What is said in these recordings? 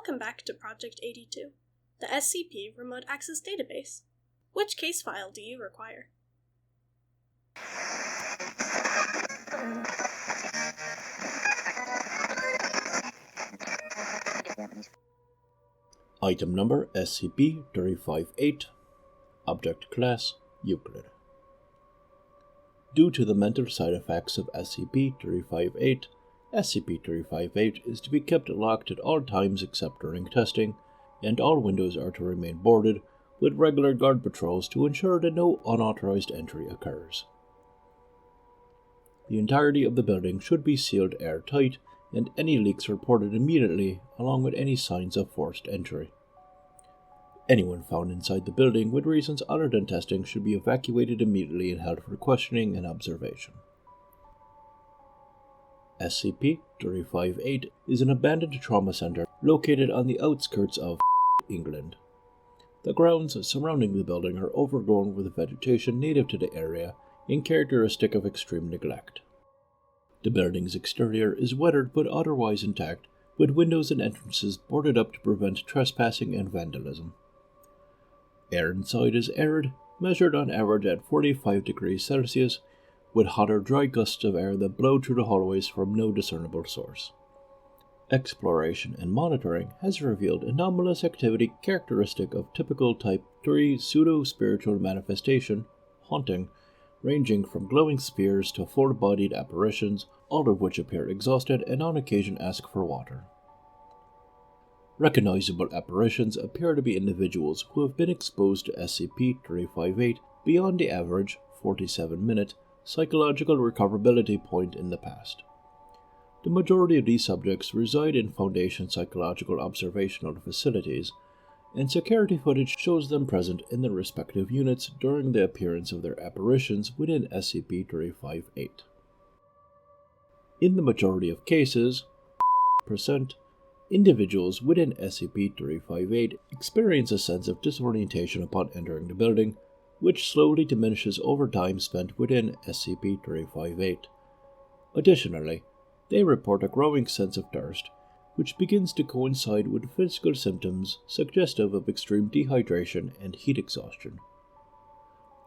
Welcome back to Project 82, the SCP Remote Access Database. Which case file do you require? Item number SCP-358. Object Class Euclid. Due to the mental side effects of SCP-358, SCP-358 is to be kept locked at all times except during testing, and all windows are to remain boarded with regular guard patrols to ensure that no unauthorized entry occurs. The entirety of the building should be sealed airtight, and any leaks reported immediately, along with any signs of forced entry. Anyone found inside the building with reasons other than testing should be evacuated immediately and held for questioning and observation. SCP-358 is an abandoned trauma center located on the outskirts of England. The grounds surrounding the building are overgrown with vegetation native to the area and characteristic of extreme neglect. The building's exterior is weathered but otherwise intact, with windows and entrances boarded up to prevent trespassing and vandalism. Air inside is arid, measured on average at 45 degrees Celsius, with hot or dry gusts of air that blow through the hallways from no discernible source. Exploration and monitoring has revealed anomalous activity characteristic of typical Type 3 pseudo-spiritual manifestation, haunting, ranging from glowing spheres to full-bodied apparitions, all of which appear exhausted and on occasion ask for water. Recognizable apparitions appear to be individuals who have been exposed to SCP-358 beyond the average 47-minute psychological recoverability point in the past. The majority of these subjects reside in Foundation psychological observational facilities, and security footage shows them present in their respective units during the appearance of their apparitions within SCP-358. In the majority of cases, individuals within SCP-358 experience a sense of disorientation upon entering the building, which slowly diminishes over time spent within SCP-358. Additionally, they report a growing sense of thirst, which begins to coincide with physical symptoms suggestive of extreme dehydration and heat exhaustion.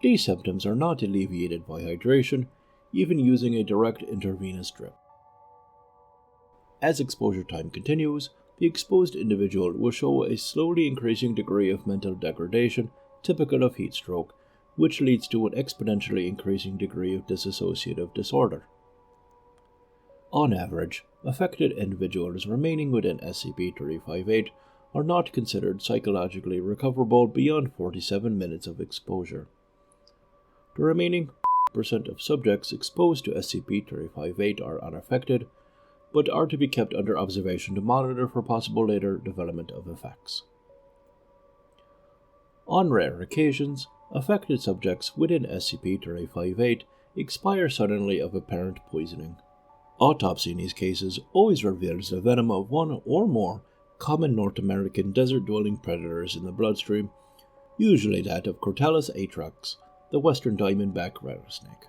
These symptoms are not alleviated by hydration, even using a direct intravenous drip. As exposure time continues, the exposed individual will show a slowly increasing degree of mental degradation typical of heat stroke, which leads to an exponentially increasing degree of dissociative disorder. On average, affected individuals remaining within SCP-358 are not considered psychologically recoverable beyond 47 minutes of exposure. The remaining % of subjects exposed to SCP-358 are unaffected, but are to be kept under observation to monitor for possible later development of effects. On rare occasions, affected subjects within SCP-358 expire suddenly of apparent poisoning. Autopsy in these cases always reveals the venom of one or more common North American desert-dwelling predators in the bloodstream, usually that of Crotalus atrox, the western diamondback rattlesnake.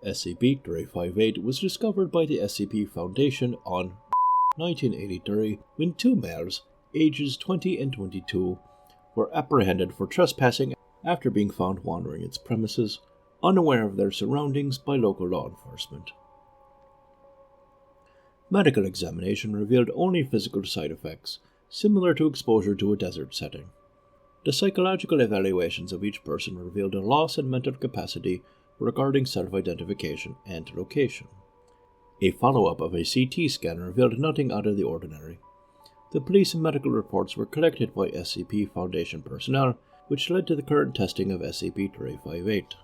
SCP-358 was discovered by the SCP Foundation on 1983 when two males, ages 20 and 22, were apprehended for trespassing after being found wandering its premises, unaware of their surroundings by local law enforcement. Medical examination revealed only physical side effects, similar to exposure to a desert setting. The psychological evaluations of each person revealed a loss in mental capacity regarding self-identification and location. A follow-up of a CT scan revealed nothing out of the ordinary. The police and medical reports were collected by SCP Foundation personnel, which led to the current testing of SCP-358.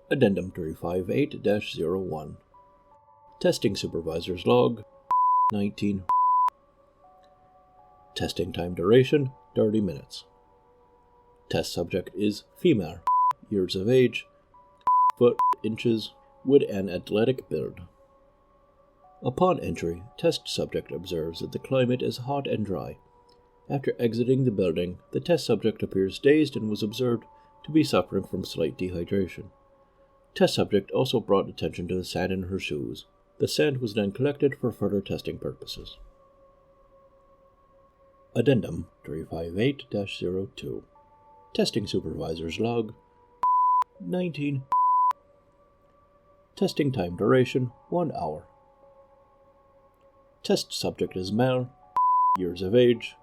Addendum 358-01 Testing Supervisor's Log 19 Testing time duration 30 minutes. Test subject is female, years of age, foot, inches, with an athletic build. Upon entry, test subject observes that the climate is hot and dry. After exiting the building, the test subject appears dazed and was observed to be suffering from slight dehydration. Test subject also brought attention to the sand in her shoes. The sand was then collected for further testing purposes. Addendum 358-02 Testing Supervisor's Log 19 Testing time duration 1 hour. Test subject is male, years of age,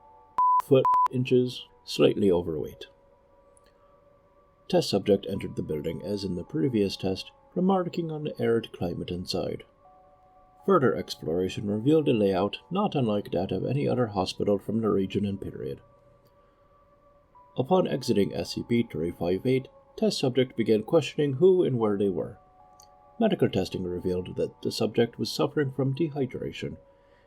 foot, inches, slightly overweight. Test subject entered the building as in the previous test, remarking on the arid climate inside. Further exploration revealed a layout not unlike that of any other hospital from the region and period. Upon exiting SCP-358, test subject began questioning who and where they were. Medical testing revealed that the subject was suffering from dehydration,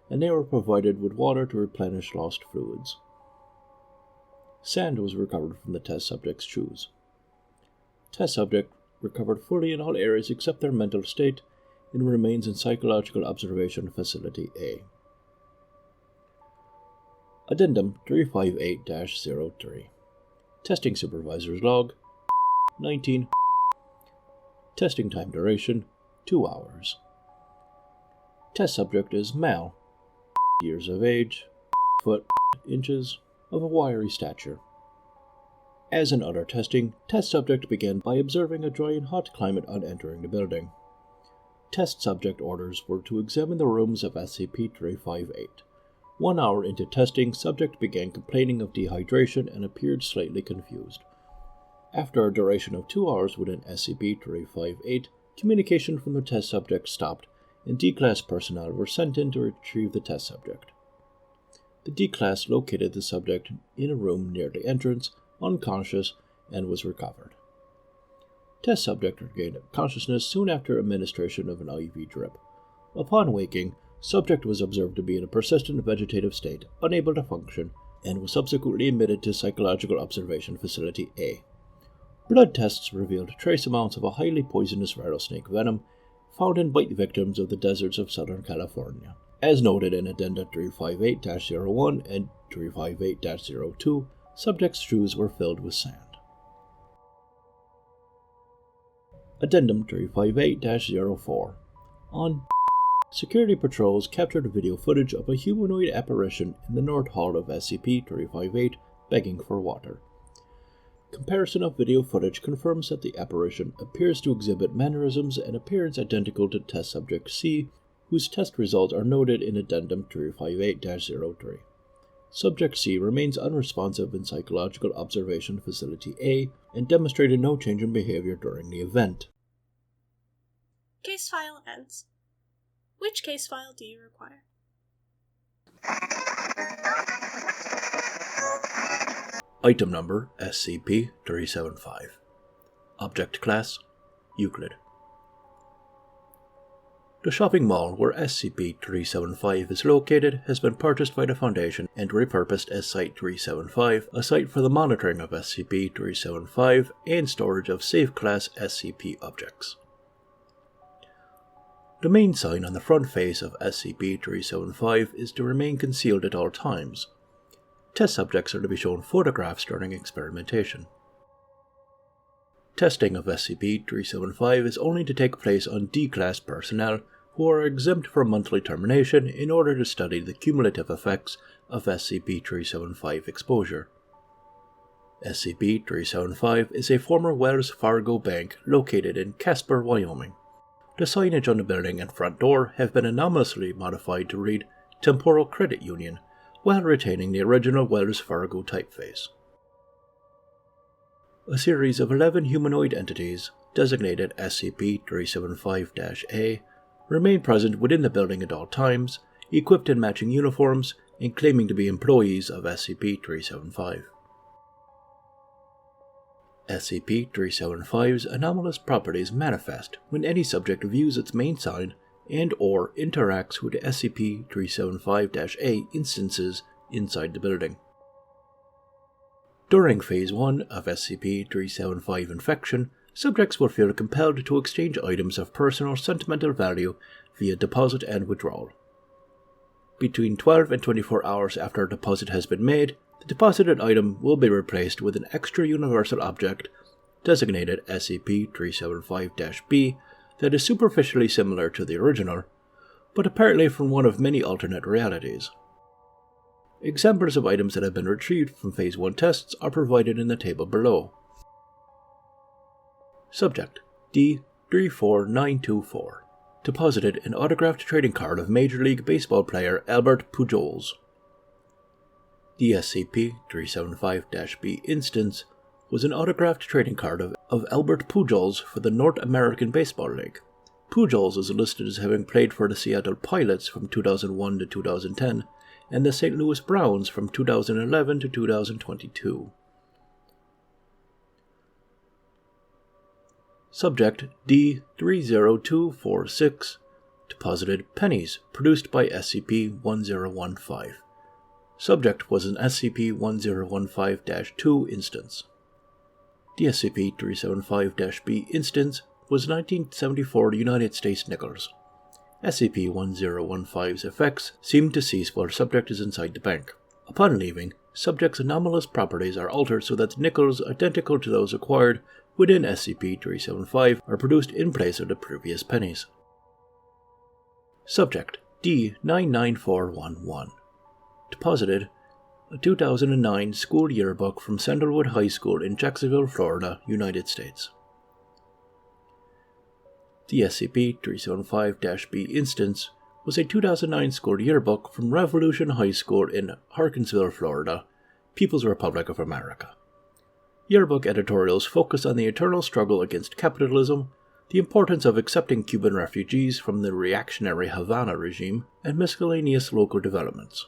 and they were provided with water to replenish lost fluids. Sand was recovered from the test subject's shoes. Test subject recovered fully in all areas except their mental state and remains in Psychological Observation Facility A. Addendum 358-03 Testing Supervisor's Log 19 Testing time duration 2 hours. Test subject is male, years of age, foot, inches, of a wiry stature. As in other testing, test subject began by observing a dry and hot climate on entering the building. Test subject orders were to examine the rooms of SCP-358. 1 hour into testing, subject began complaining of dehydration and appeared slightly confused. After a duration of 2 hours within SCP-358, communication from the test subject stopped, and D-Class personnel were sent in to retrieve the test subject. The D-Class located the subject in a room near the entrance, unconscious, and was recovered. Test subject regained consciousness soon after administration of an IV drip. Upon waking, subject was observed to be in a persistent vegetative state, unable to function, and was subsequently admitted to Psychological Observation Facility A. Blood tests revealed trace amounts of a highly poisonous rattlesnake venom found in bite victims of the deserts of Southern California. As noted in Addenda 358-01 and 358-02, subject's shoes were filled with sand. Addendum 358-04 On security patrols captured video footage of a humanoid apparition in the North Hall of SCP-358 begging for water. Comparison of video footage confirms that the apparition appears to exhibit mannerisms and appearance identical to test subject C, whose test results are noted in Addendum 358-03. Subject C remains unresponsive in Psychological Observation Facility A and demonstrated no change in behavior during the event. Case file ends. Which case file do you require? Item number SCP-375. Object Class Euclid. The shopping mall where SCP-375 is located has been purchased by the Foundation and repurposed as Site-375, a site for the monitoring of SCP-375 and storage of safe-class SCP objects. The main sign on the front face of SCP-375 is to remain concealed at all times. Test subjects are to be shown photographs during experimentation. Testing of SCP-375 is only to take place on D-Class personnel who are exempt from monthly termination in order to study the cumulative effects of SCP-375 exposure. SCP-375 is a former Wells Fargo bank located in Casper, Wyoming. The signage on the building and front door have been anomalously modified to read Temporal Credit Union, while retaining the original Wells Fargo typeface. A series of 11 humanoid entities, designated SCP-375-A, remain present within the building at all times, equipped in matching uniforms and claiming to be employees of SCP-375. SCP-375's anomalous properties manifest when any subject views its main sign and/or interacts with the SCP-375-A instances inside the building. During Phase 1 of SCP-375 infection, subjects will feel compelled to exchange items of personal sentimental value via deposit and withdrawal. Between 12 and 24 hours after a deposit has been made, the deposited item will be replaced with an extra universal object, designated SCP-375-B, that is superficially similar to the original, but apparently from one of many alternate realities. Examples of items that have been retrieved from Phase 1 tests are provided in the table below. Subject: D34924. Deposited an autographed trading card of Major League Baseball player Albert Pujols. The SCP-375-B instance was an autographed trading card of Albert Pujols for the North American Baseball League. Pujols is listed as having played for the Seattle Pilots from 2001 to 2010 and the St. Louis Browns from 2011 to 2022. Subject: D30246. Deposited pennies produced by SCP-1015. Subject was an SCP-1015-2 instance. The SCP-375-B instance was 1974 United States nickels. SCP-1015's effects seem to cease while subject is inside the bank. Upon leaving, subject's anomalous properties are altered so that nickels identical to those acquired within SCP-375 are produced in place of the previous pennies. Subject: D99411. Deposited a 2009 school yearbook from Sandalwood High School in Jacksonville, Florida, United States. The SCP-375-B instance was a 2009 school yearbook from Revolution High School in Harkinsville, Florida, People's Republic of America. Yearbook editorials focus on the eternal struggle against capitalism, the importance of accepting Cuban refugees from the reactionary Havana regime, and miscellaneous local developments.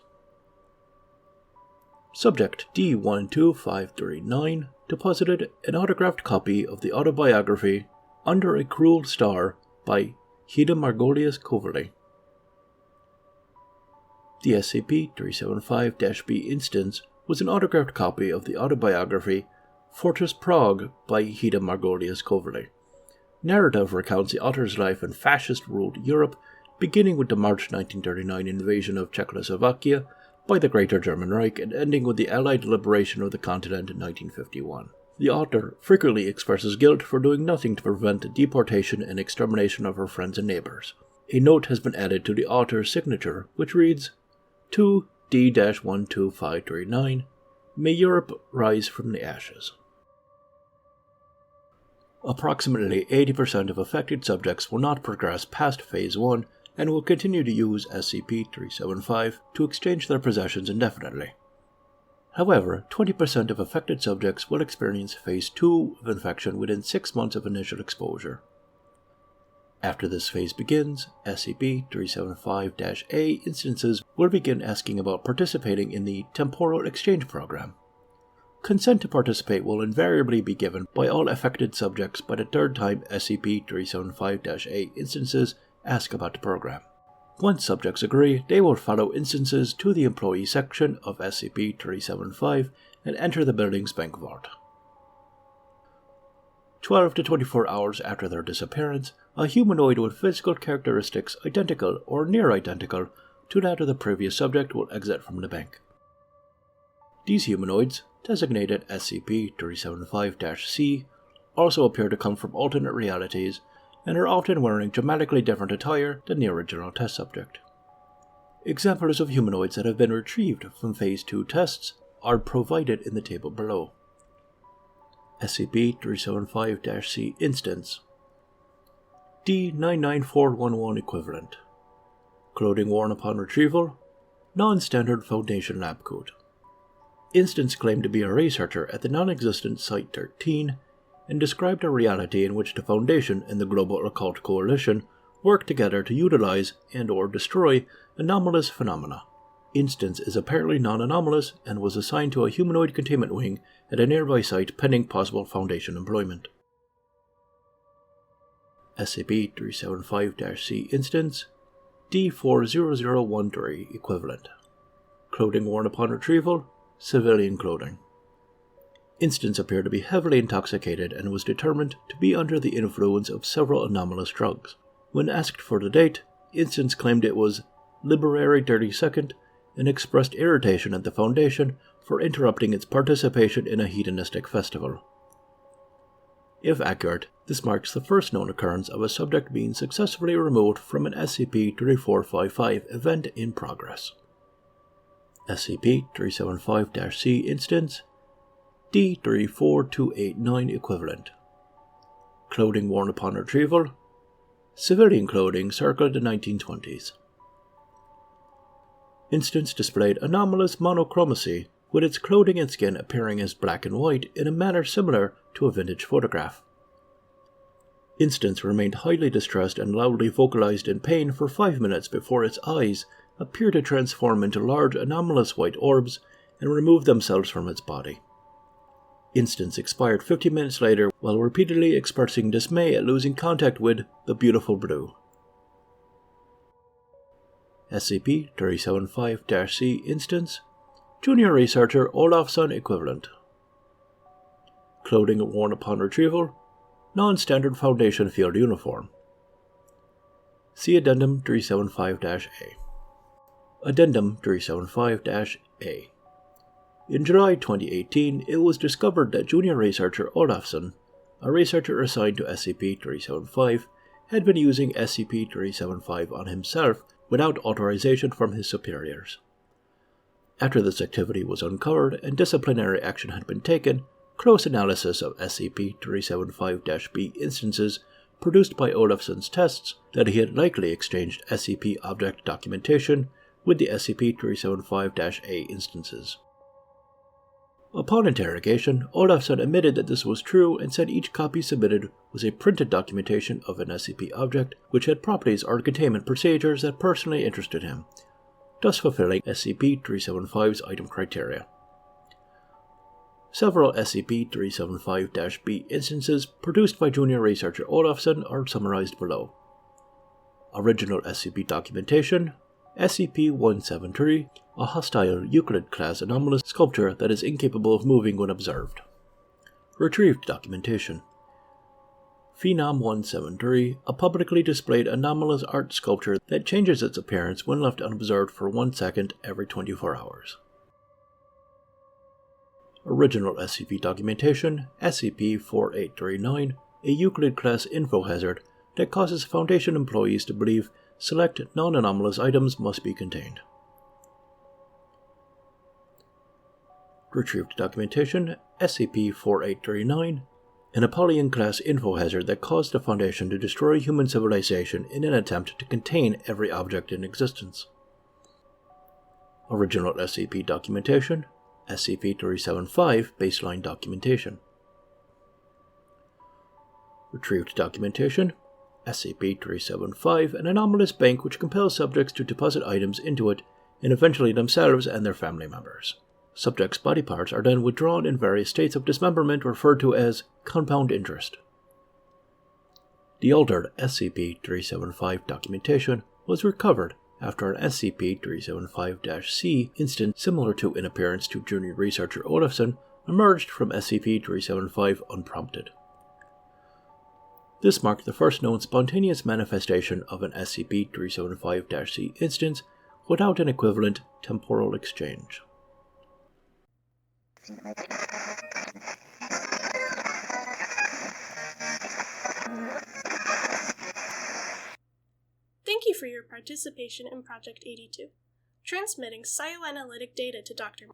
Subject: D12539 deposited an autographed copy of the autobiography Under a Cruel Star by Hida Margolius Coverley. The SCP-375-B instance was an autographed copy of the autobiography Fortress Prague by Hida Margolius Coverley. Narrative recounts the author's life in fascist-ruled Europe, beginning with the March 1939 invasion of Czechoslovakia by the Greater German Reich and ending with the Allied liberation of the continent in 1951. The author frequently expresses guilt for doing nothing to prevent the deportation and extermination of her friends and neighbors. A note has been added to the author's signature, which reads, To D-12539, May Europe rise from the ashes. Approximately 80% of affected subjects will not progress past Phase 1 and will continue to use SCP-375 to exchange their possessions indefinitely. However, 20% of affected subjects will experience Phase 2 of infection within 6 months of initial exposure. After this phase begins, SCP-375-A instances will begin asking about participating in the Temporal Exchange Program. Consent to participate will invariably be given by all affected subjects by the third time SCP-375-A instances ask about the program. Once subjects agree, they will follow instances to the employee section of SCP-375 and enter the building's bank vault. 12 to 24 hours after their disappearance, a humanoid with physical characteristics identical or near identical to that of the previous subject will exit from the bank. These humanoids, designated SCP-375-C, also appear to come from alternate realities and are often wearing dramatically different attire than the original test subject. Examples of humanoids that have been retrieved from Phase 2 tests are provided in the table below. SCP-375-C instance. D99411 equivalent. Clothing worn upon retrieval. Non-standard Foundation lab coat. Instance claimed to be a researcher at the non-existent Site-13 and described a reality in which the Foundation and the Global Occult Coalition work together to utilize and/or destroy anomalous phenomena. Instance is apparently non-anomalous and was assigned to a humanoid containment wing at a nearby site pending possible Foundation employment. SCP-375-C instance. D40013 equivalent. Clothing worn upon retrieval. Civilian clothing. Instance appeared to be heavily intoxicated and was determined to be under the influence of several anomalous drugs. When asked for the date, Instance claimed it was February 32nd and expressed irritation at the Foundation for interrupting its participation in a hedonistic festival. If accurate, this marks the first known occurrence of a subject being successfully removed from an SCP-3455 event in progress. SCP-375-C instance D34289 equivalent. Clothing worn upon retrieval. Civilian clothing circa the 1920s. Instance displayed anomalous monochromacy, with its clothing and skin appearing as black and white in a manner similar to a vintage photograph. Instance remained highly distressed and loudly vocalized in pain for 5 minutes before its eyes appeared to transform into large anomalous white orbs and remove themselves from its body. Instance expired 50 minutes later while repeatedly expressing dismay at losing contact with the beautiful blue. SCP-375-C instance Junior Researcher Olafsson equivalent. Clothing worn upon retrieval. Non-standard Foundation field uniform. See Addendum 375-A. Addendum 375-A. In July 2018, it was discovered that Junior Researcher Olafsson, a researcher assigned to SCP-375, had been using SCP-375 on himself without authorization from his superiors. After this activity was uncovered and disciplinary action had been taken, close analysis of SCP-375-B instances produced by Olafsson's tests that he had likely exchanged SCP object documentation with the SCP-375-A instances. Upon interrogation, Olafsson admitted that this was true and said each copy submitted was a printed documentation of an SCP object which had properties or containment procedures that personally interested him, thus fulfilling SCP-375's item criteria. Several SCP-375-B instances produced by Junior Researcher Olafsson are summarized below. Original SCP documentation: SCP-173, a hostile Euclid-class anomalous sculpture that is incapable of moving when observed. Retrieved documentation: Phenom-173, a publicly displayed anomalous art sculpture that changes its appearance when left unobserved for 1 second every 24 hours. Original SCP documentation: SCP-4839, a Euclid-class info hazard that causes Foundation employees to believe select non-anomalous items must be contained. Retrieved documentation: SCP-4839, an Apollyon-class info hazard that caused the Foundation to destroy human civilization in an attempt to contain every object in existence. Original SCP documentation: SCP-375 baseline documentation. Retrieved documentation: SCP-375, an anomalous bank which compels subjects to deposit items into it and eventually themselves and their family members. Subjects' body parts are then withdrawn in various states of dismemberment referred to as compound interest. The altered SCP-375 documentation was recovered after an SCP-375-C instance similar to in appearance to Junior Researcher Olafsson emerged from SCP-375 unprompted. This marked the first known spontaneous manifestation of an SCP-375-C instance without an equivalent temporal exchange. Thank you for your participation in Project 82, transmitting psioanalytic data to Dr.